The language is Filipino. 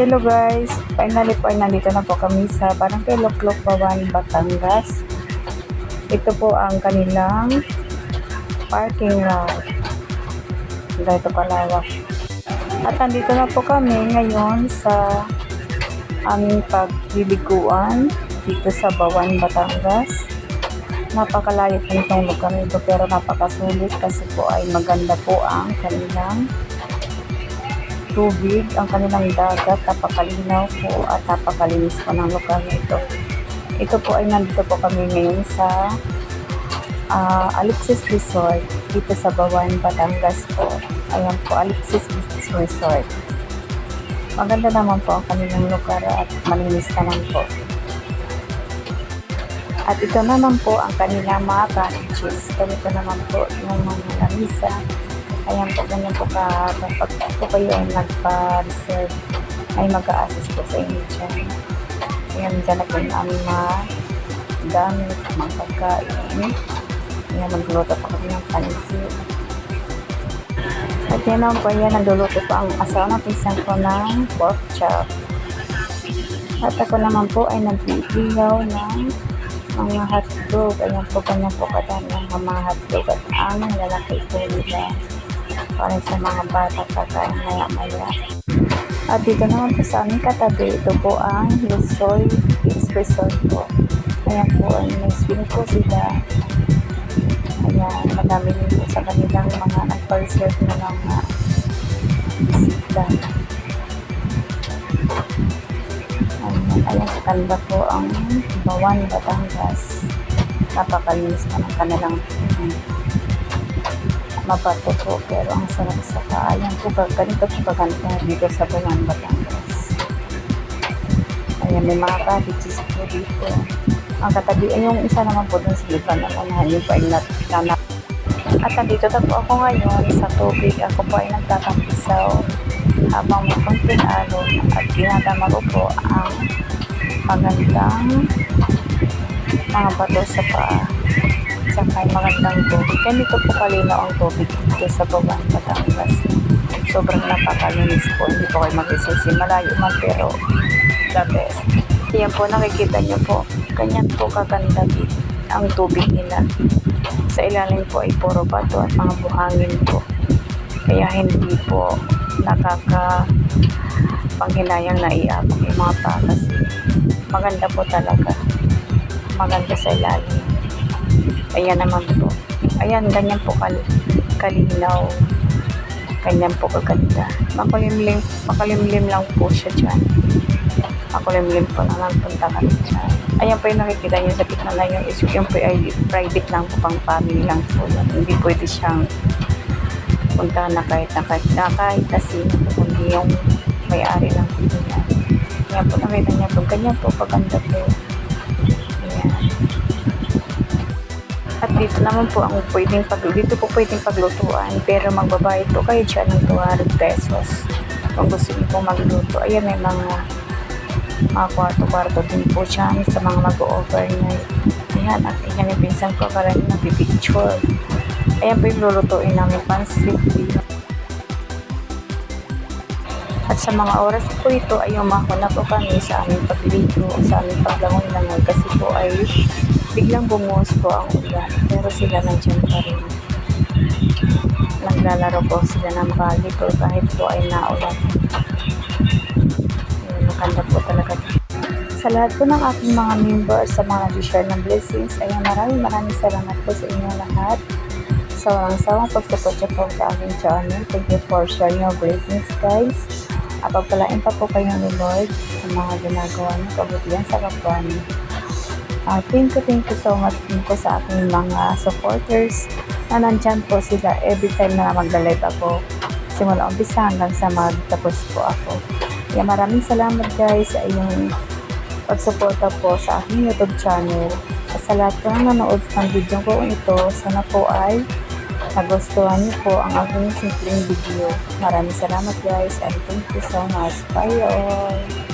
Hello guys, finally po ay nandito na po kami sa Barangay Loklok, Bawan, Batangas. Ito po ang kanilang parking lot. Ito palawak. At nandito na po kami ngayon sa aming pagliliguan dito sa Bawan, Batangas. Napakalayo po itong lugar nito pero napakasulit kasi po ay maganda po ang kanilang tubig, ang kanilang dagat, napakalinaw po at napakalinis po ng lugar nito. Ito po ay nandito po kami ngayon sa Alexis Resort dito sa Bawan, Batangas po. Ayan po, Alexis Resort. Maganda naman po ang kanilang lugar at malinis naman po. At ito naman po ang kanilang mga cottages. Ganito naman po yung mga lamisa. Ayan po, ganyan po kapag po kayo ay nagpa-reserve ay mag-a-assist po sa inyo dyan. Ayan, dyan na po yung aming mga gamit, mga pagkain. Ayan, nagluluto pa kami ng pansit. At yan naman po, ayan, nagluluto pa ang asawa ng pinsan ko ng pork chop. At ako naman po ay nag-iigaw ng mga hotdog. Ayan po, ganyan po kadami ang mga hotdog at ang lalaki po nila. Para sa mga bata kakain maya-maya. At dito naman po sa aming katabi, ito po ang Lusoy Beach Resort po. Ayan po, may swing po sila. Ayan, madami din po sa kanilang mga nagpa-reserve na mga bisita. Ayan, kanda po ang Bawan, Batangas. Napakalinis pa ng kanilang mabato po, pero ang sarap sa kaayan po, ganito po kaganda dito sa Bawan, Batangas. Ayan, may mga cottages po dito. Ang katabi, ay yung isa naman po dun sa liban na unahan, yung po ay natanap. At nandito na po ako ngayon sa tubig. Ako po ay nagtatampisaw habang may konting alon at ginadama ko po ang magandang mga bato sa paa. Saka magandang tubig. Ganito po kalinaw ang tubig dito sa Bawan, Batangas. Sobrang napakalinis po. Hindi po kayo mag-isisi. Malayo man pero the best. Yan po, nakikita nyo po. Ganyan po kaganda dito ang tubig nila. Sa ilalim po ay puro bato at mga buhangin po. Kaya hindi po nakakapanghinayang naiabot yung mga paa kasi maganda po talaga. Maganda sa ilalim. Ayan naman po. Ayan, ganyan po kalinaw. Ganyan po kaganda. Makulimlim lang po siya dyan. Makulimlim po naman punta kami dyan. Ayan po yung nakikita nyo sa gitna na yung po ay private lang po, pang family lang po. Hindi pwede siyang punta na kahit na sino po, kundi yung may-ari lang po yan. Ayan po, nakita nyo po. Ganyan po paganda po. Ayan. At dito naman po ang dito po pwedeng paglutuan, pero magbabayad po kayo dyan ng 200 pesos kung gusto niyo pong magluto. Ayan, may mga kwarto-kwarto din po dyan sa mga mag-overnight. Ayan, at ayan yung pinsan ko karami nagpipicture. Ayan po yung lulutuin namin pansit dito. At sa mga oras po ito ay umahon na po kami sa aming pagliligo, sa aming paglangon-langon kasi po ay biglang bumuhos po ang ulan, pero sila nandiyan pa rin. Naglalaro po sila ng volleyball kahit po ay naulan. Maganda po talaga. Sa lahat po ng aking mga members, sa mga nag-share ng blessings, ay maraming salamat po sa inyo lahat. Sa walang sawang pagsupport po sa aking channel. Thank you for sharing your blessings, guys. At pagpalain pa po kayo ni Lord sa mga ginagawa niyo, kabutihan sa kapwa niyo. Thank you so much din po sa aking mga supporters na nandyan po sila every time na magla-live ako simula umpisa hanggang sa magtapos po ako. Kaya maraming salamat guys sa inyong pagsuporta po sa aking YouTube channel. Sa lahat po ng nanood ng video ko ito, sana po ay nagustuhan niyo po ang aking simpleng video. Maraming salamat guys and thank you so much. Bye all!